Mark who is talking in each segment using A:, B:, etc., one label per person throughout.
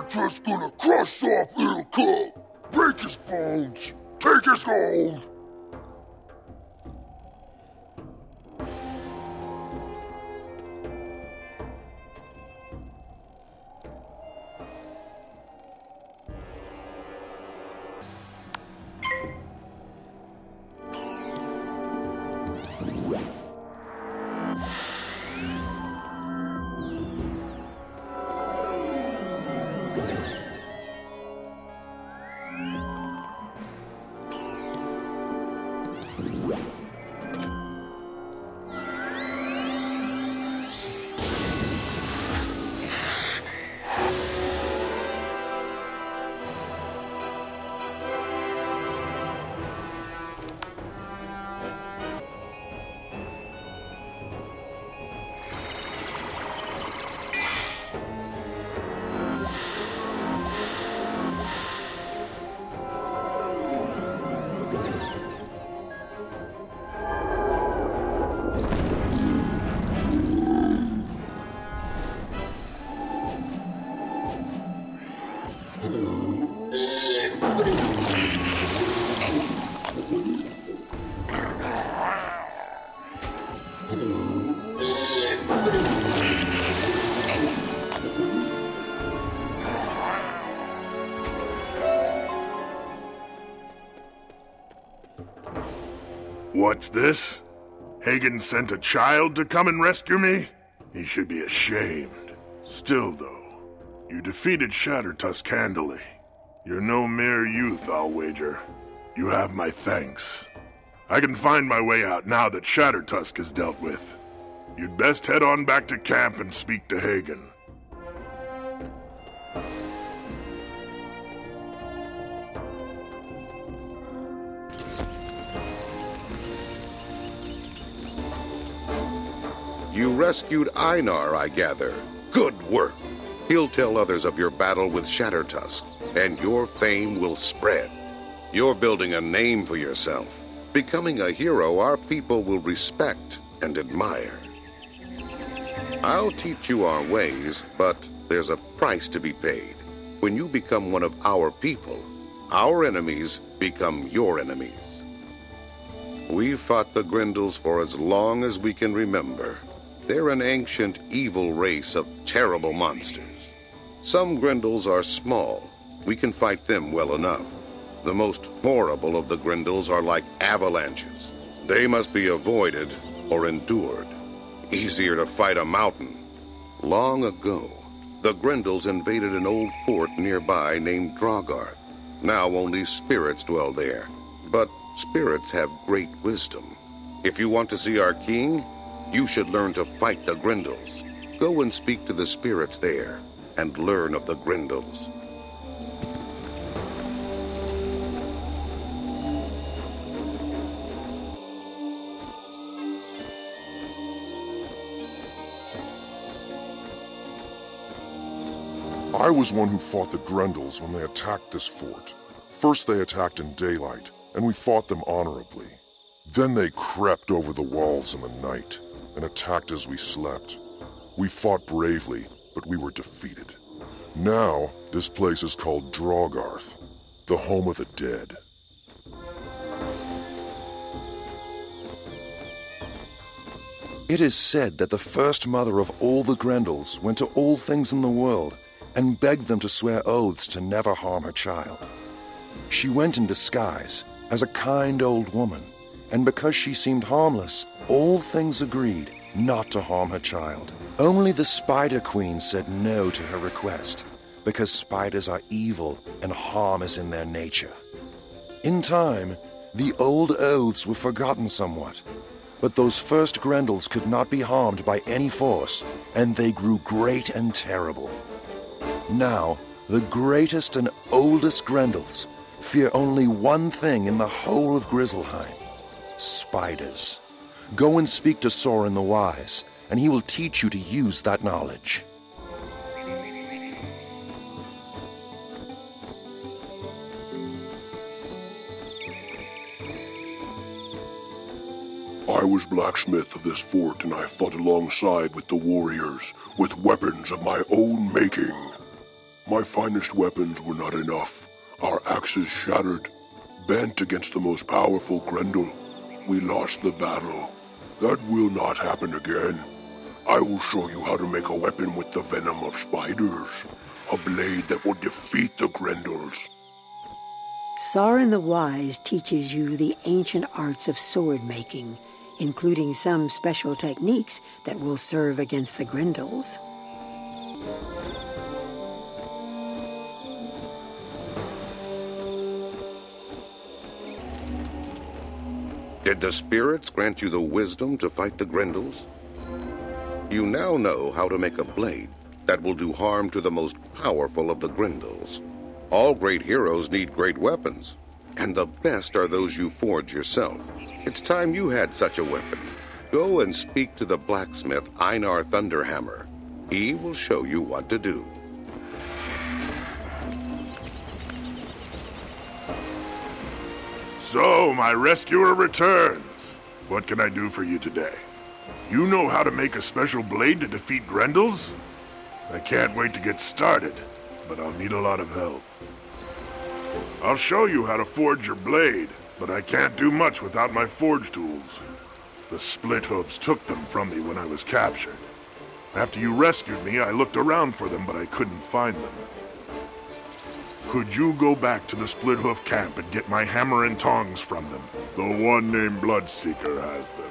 A: Just gonna crush off little cub, break his bones, take his gold.
B: What's this? Hagen sent a child to come and rescue me? He should be ashamed. Still, though, you defeated Shattertusk handily. You're no mere youth, I'll wager. You have my thanks. I can find my way out now that Shattertusk is dealt with. You'd best head on back to camp and speak to Hagen.
C: You rescued Einar, I gather. Good work. He'll tell others of your battle with Shattertusk, and your fame will spread. You're building a name for yourself, becoming a hero our people will respect and admire. I'll teach you our ways, but there's a price to be paid. When you become one of our people, our enemies become your enemies. We've fought the Grendels for as long as we can remember. They're an ancient, evil race of terrible monsters. Some Grendels are small. We can fight them well enough. The most horrible of the Grendels are like avalanches. They must be avoided or endured. Easier to fight a mountain. Long ago, the Grendels invaded an old fort nearby named Dragarth. Now only spirits dwell there, but spirits have great wisdom. If you want to see our king, you should learn to fight the Grendels. Go and speak to the spirits there, and learn of the Grendels.
A: I was one who fought the Grendels when they attacked this fort. First they attacked in daylight, and we fought them honorably. Then they crept over the walls in the night, and attacked as we slept. We fought bravely, but we were defeated. Now, this place is called Drogarth, the home of the dead.
D: It is said that the first mother of all the Grendels went to all things in the world and begged them to swear oaths to never harm her child. She went in disguise as a kind old woman, and because she seemed harmless, all things agreed not to harm her child. Only the Spider Queen said no to her request, because spiders are evil and harm is in their nature. In time, the old oaths were forgotten somewhat, but those first Grendels could not be harmed by any force, and they grew great and terrible. Now, the greatest and oldest Grendels fear only one thing in the whole of Grizzleheim: spiders. Go and speak to Sorin the Wise, and he will teach you to use that knowledge.
A: I was blacksmith of this fort, and I fought alongside with the warriors with weapons of my own making. My finest weapons were not enough. Our axes shattered, bent against the most powerful Grendel. We lost the battle. That will not happen again. I will show you how to make a weapon with the venom of spiders. A blade that will defeat the Grendels.
E: Sorin the Wise teaches you the ancient arts of sword making, including some special techniques that will serve against the Grendels.
C: Did the spirits grant you the wisdom to fight the Grendels? You now know how to make a blade that will do harm to the most powerful of the Grendels. All great heroes need great weapons, and the best are those you forge yourself. It's time you had such a weapon. Go and speak to the blacksmith Einar Thunderhammer. He will show you what to do.
B: So, my rescuer returns. What can I do for you today? You know how to make a special blade to defeat Grendels? I can't wait to get started, but I'll need a lot of help. I'll show you how to forge your blade, but I can't do much without my forge tools. The split hooves took them from me when I was captured. After you rescued me, I looked around for them, but I couldn't find them. Could you go back to the split hoof camp and get my hammer and tongs from them? The one named Bloodseeker has them.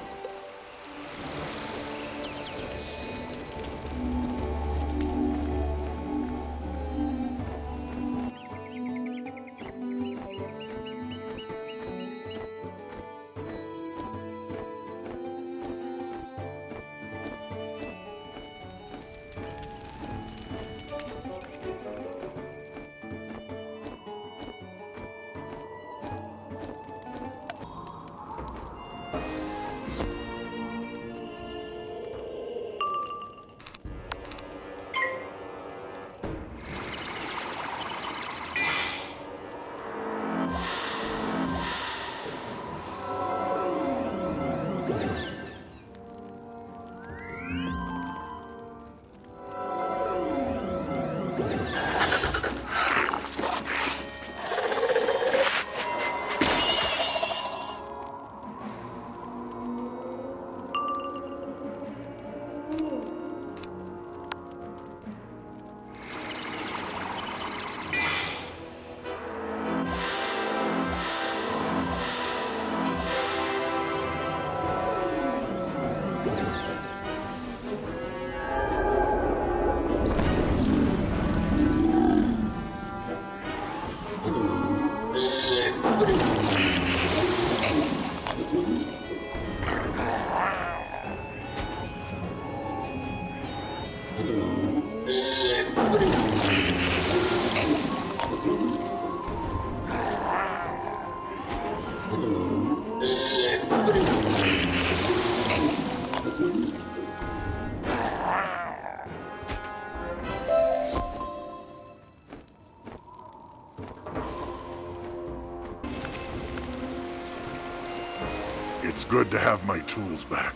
B: It's good to have my tools back.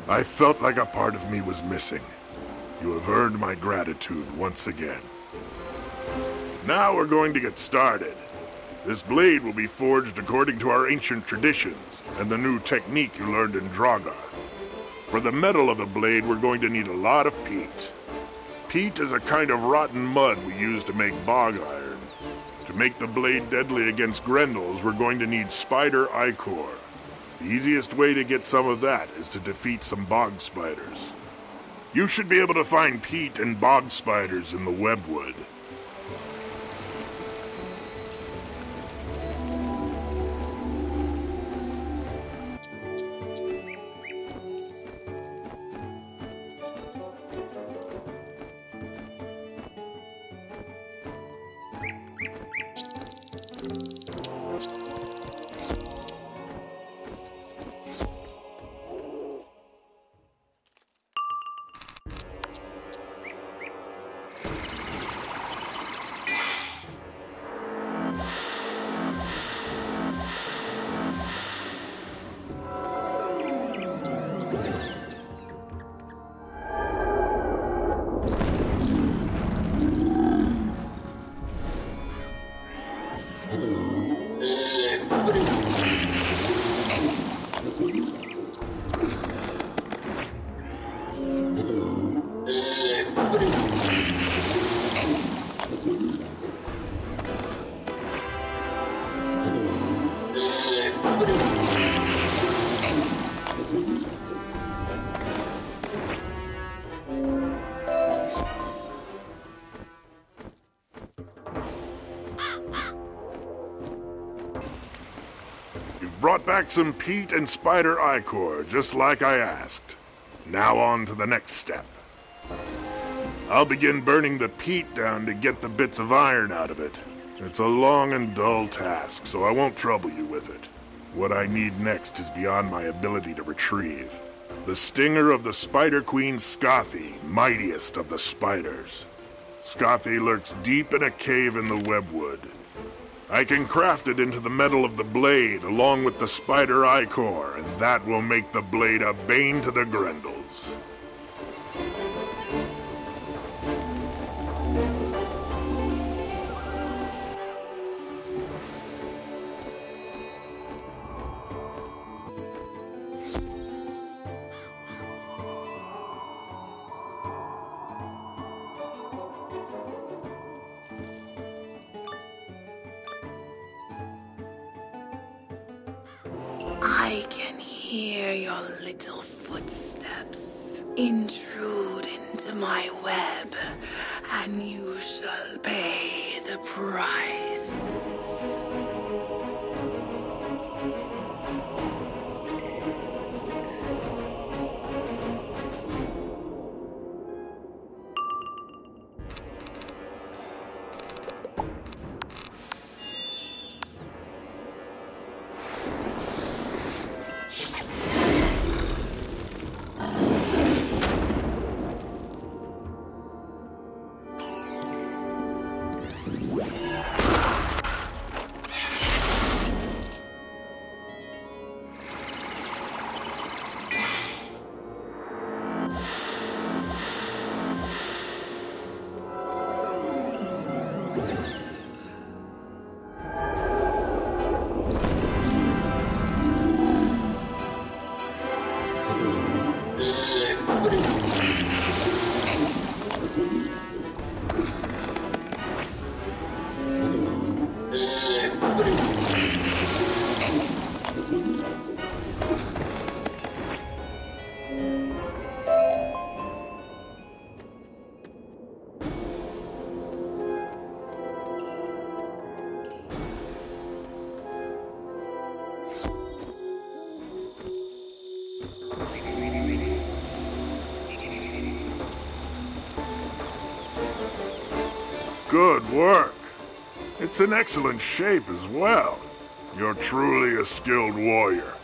B: I felt like a part of me was missing. You have earned my gratitude once again. Now we're going to get started. This blade will be forged according to our ancient traditions and the new technique you learned in Drogoth. For the metal of the blade, we're going to need a lot of peat. Peat is a kind of rotten mud we use to make bog iron. To make the blade deadly against Grendels, we're going to need spider ichor. The easiest way to get some of that is to defeat some bog spiders. You should be able to find peat and bog spiders in the webwood. Brought back some peat and spider ichor, just like I asked. Now on to the next step. I'll begin burning the peat down to get the bits of iron out of it. It's a long and dull task, so I won't trouble you with it. What I need next is beyond my ability to retrieve. The stinger of the Spider Queen Scothy, mightiest of the spiders. Scothy lurks deep in a cave in the webwood. I can craft it into the metal of the blade along with the spider ichor, and that will make the blade a bane to the Grendels.
F: I can hear your little footsteps intrude into my web, and you shall pay the price.
B: Good work. It's in excellent shape as well. You're truly a skilled warrior.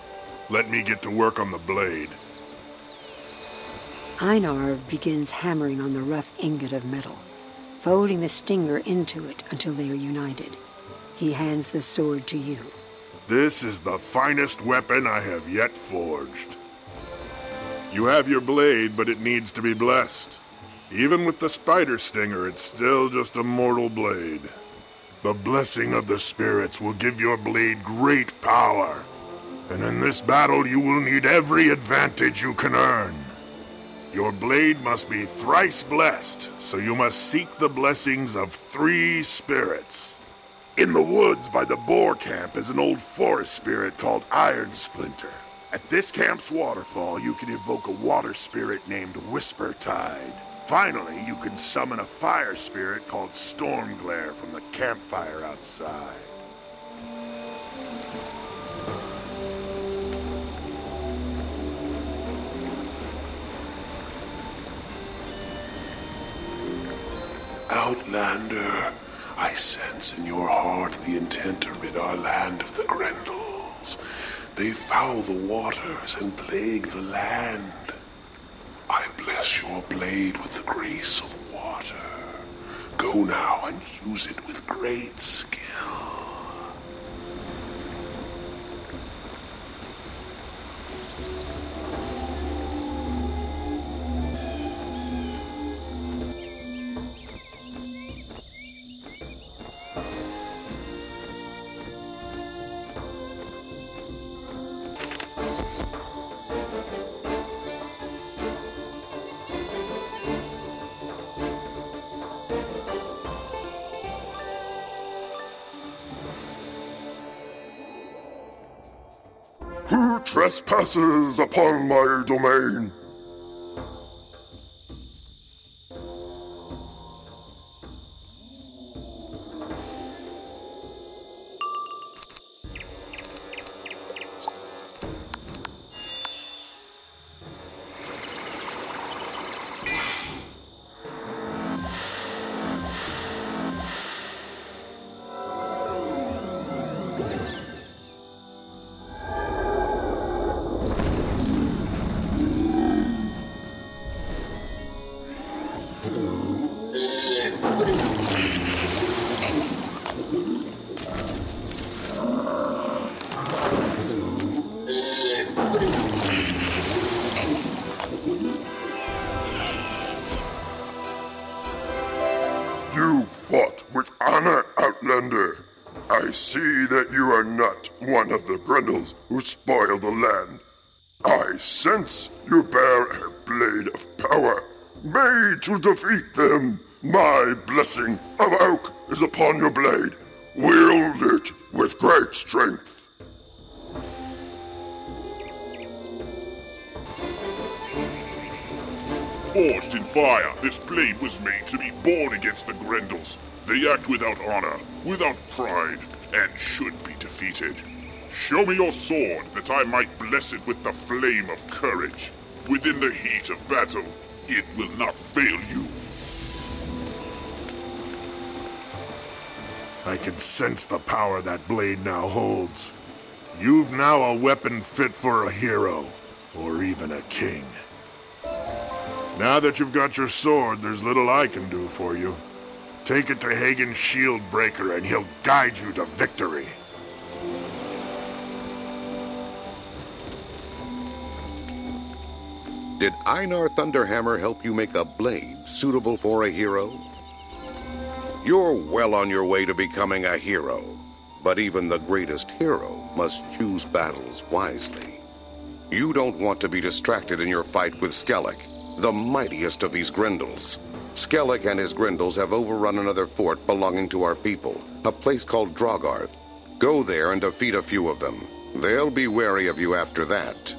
B: Let me get to work on the blade.
E: Einar begins hammering on the rough ingot of metal, folding the stinger into it until they are united. He hands the sword to you.
B: This is the finest weapon I have yet forged. You have your blade, but it needs to be blessed. Even with the spider stinger, it's still just a mortal blade. The blessing of the spirits will give your blade great power. And in this battle, you will need every advantage you can earn. Your blade must be thrice blessed, so you must seek the blessings of 3 spirits. In the woods by the boar camp is an old forest spirit called Iron Splinter. At this camp's waterfall, you can evoke a water spirit named Whisper Tide. Finally, you can summon a fire spirit called Storm Glare from the campfire outside.
A: Outlander, I sense in your heart the intent to rid our land of the Grendels. They foul the waters and plague the land. I bless your blade with the grace of water. Go now and use it with great skill. Who trespasses upon my domain? You fought with honor, Outlander. I see that you are not one of the Grendels who spoil the land. I sense you bear a blade of power, made to defeat them. My blessing of oak is upon your blade. Wield it with great strength.
G: Forged in fire, this blade was made to be born against the Grendels. They act without honor, without pride, and should be defeated. Show me your sword, that I might bless it with the flame of courage. Within the heat of battle, it will not fail you.
B: I can sense the power that blade now holds. You've now a weapon fit for a hero, or even a king. Now that you've got your sword, there's little I can do for you. Take it to Hagen's shield breaker and he'll guide you to victory.
C: Did Einar Thunderhammer help you make a blade suitable for a hero? You're well on your way to becoming a hero, but even the greatest hero must choose battles wisely. You don't want to be distracted in your fight with Skellig, the mightiest of these Grendels. Skellig and his Grendels have overrun another fort belonging to our people, a place called Drogarth. Go there and defeat a few of them. They'll be wary of you after that.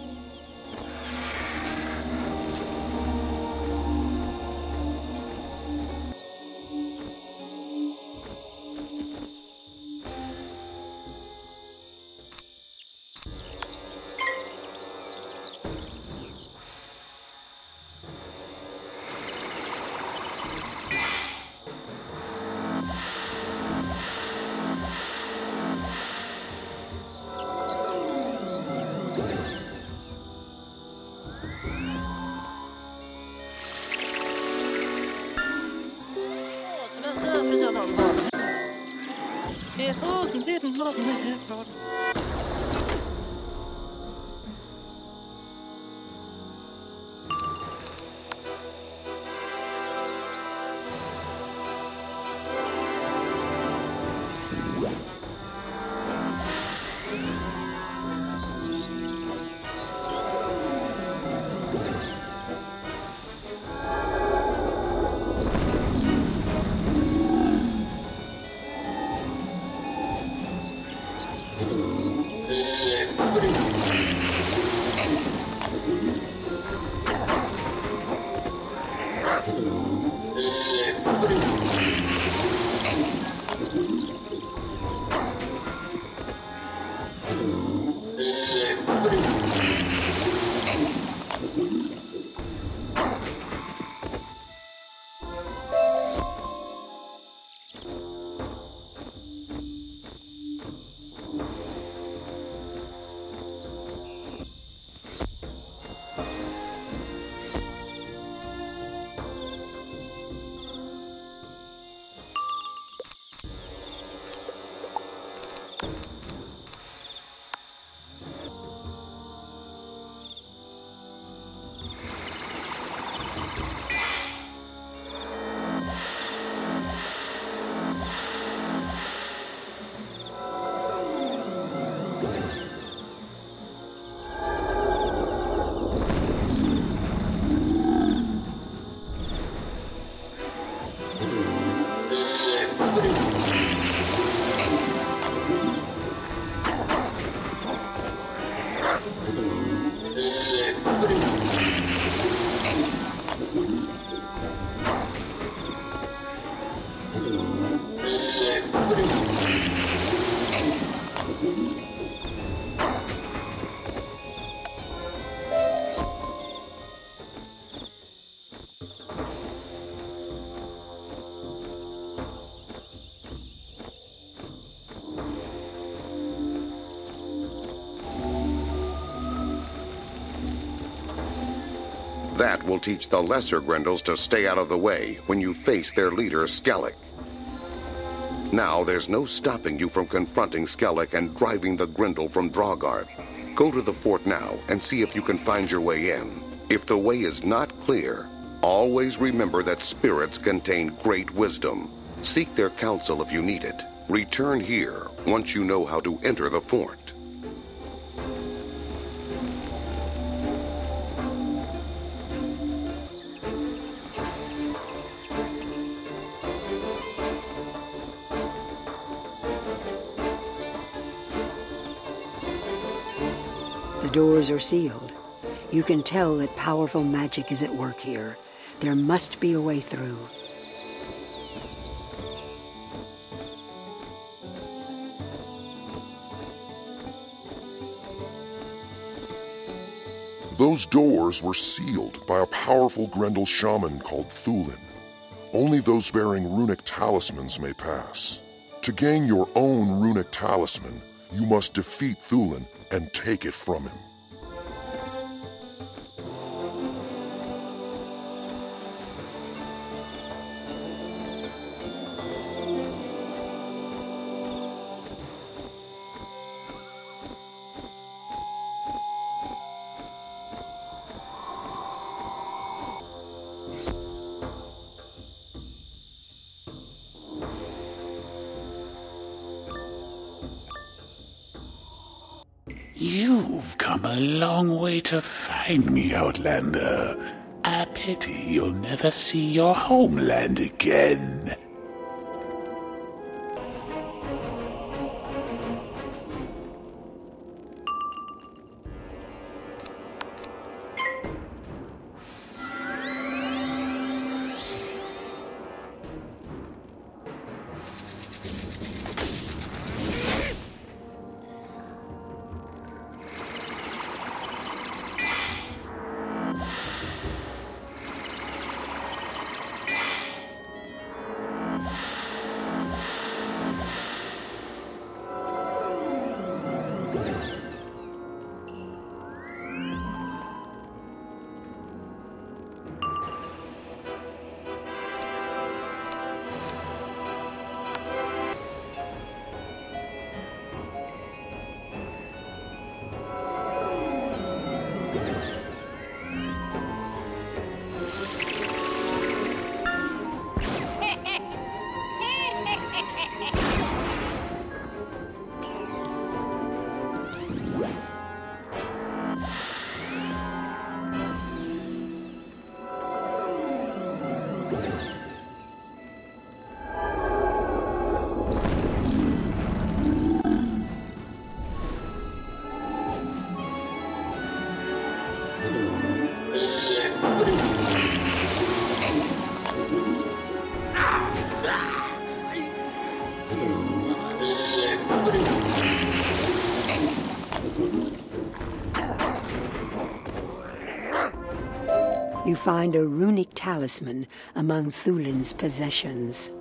C: That will teach the lesser Grendels to stay out of the way when you face their leader, Skellig. Now there's no stopping you from confronting Skellig and driving the Grendel from Drogarth. Go to the fort now and see if you can find your way in. If the way is not clear, always remember that spirits contain great wisdom. Seek their counsel if you need it. Return here once you know how to enter the fort.
E: The doors are sealed. You can tell that powerful magic is at work here. There must be a way through.
A: Those doors were sealed by a powerful Grendel shaman called Thulin. Only those bearing runic talismans may pass. To gain your own runic talisman, you must defeat Thulin and take it from him.
G: You've come a long way to find me, Outlander. A pity you'll never see your homeland again.
E: You find a runic talisman among Thulin's possessions.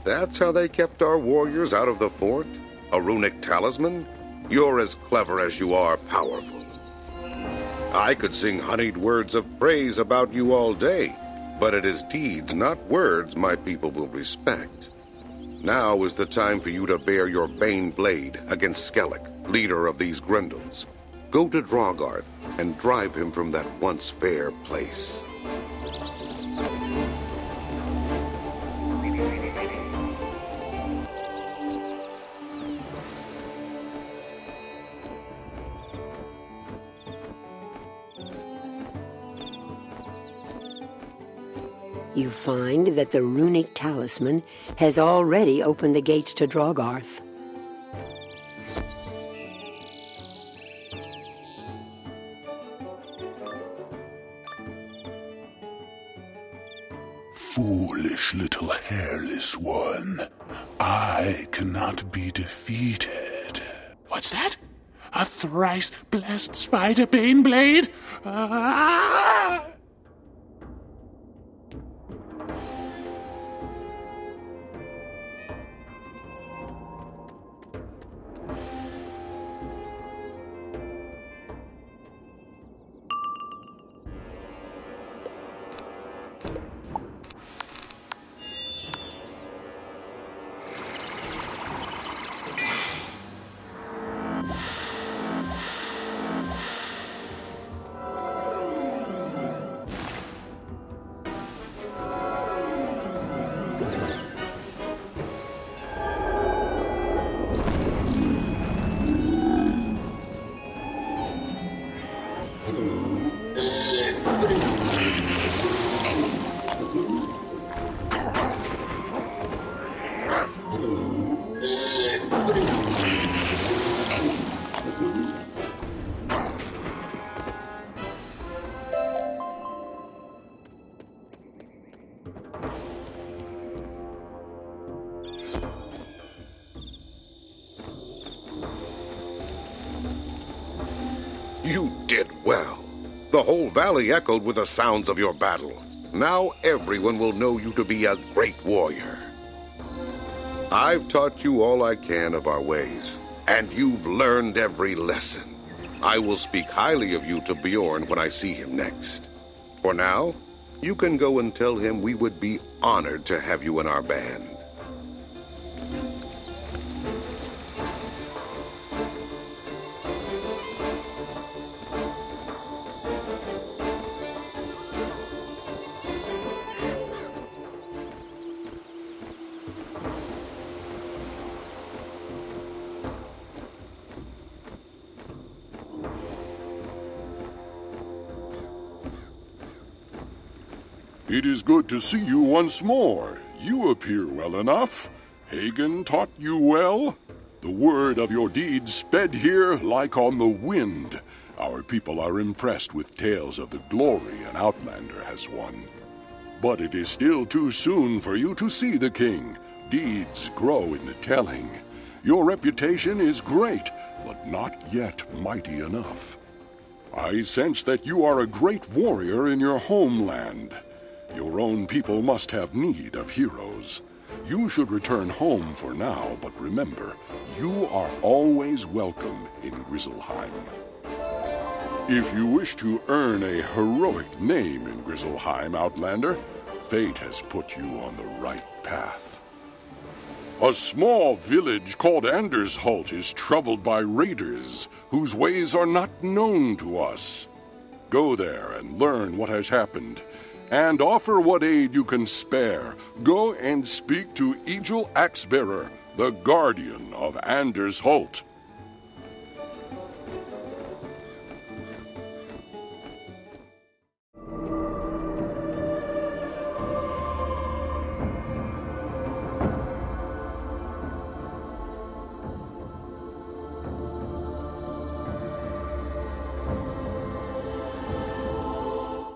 C: That's how they kept our warriors out of the fort? A runic talisman? You're as clever as you are powerful. I could sing honeyed words of praise about you all day, but it is deeds, not words, my people will respect. Now is the time for you to bear your Bane blade against Skellig, leader of these Grendels. Go to Drogarth and drive him from that once fair place.
E: You find that the runic talisman has already opened the gates to Drogarth.
G: Foolish little hairless one. I cannot be defeated. What's that? A thrice-blessed spider-bane blade? Ah!
C: You did well. The whole valley echoed with the sounds of your battle. Now everyone will know you to be a great warrior. I've taught you all I can of our ways, and you've learned every lesson. I will speak highly of you to Bjorn when I see him next. For now, you can go and tell him we would be honored to have you in our band.
A: It is good to see you once more. You appear well enough. Hagen taught you well. The word of your deeds sped here like on the wind. Our people are impressed with tales of the glory an Outlander has won. But it is still too soon for you to see the king. Deeds grow in the telling. Your reputation is great, but not yet mighty enough. I sense that you are a great warrior in your homeland. Your own people must have need of heroes. You should return home for now, but remember, you are always welcome in Grizzleheim. If you wish to earn a heroic name in Grizzleheim, Outlander, fate has put you on the right path. A small village called Andersholt is troubled by raiders whose ways are not known to us. Go there and learn what has happened, and offer what aid you can spare. Go and speak to Egil Axebearer, the guardian of Andersholt.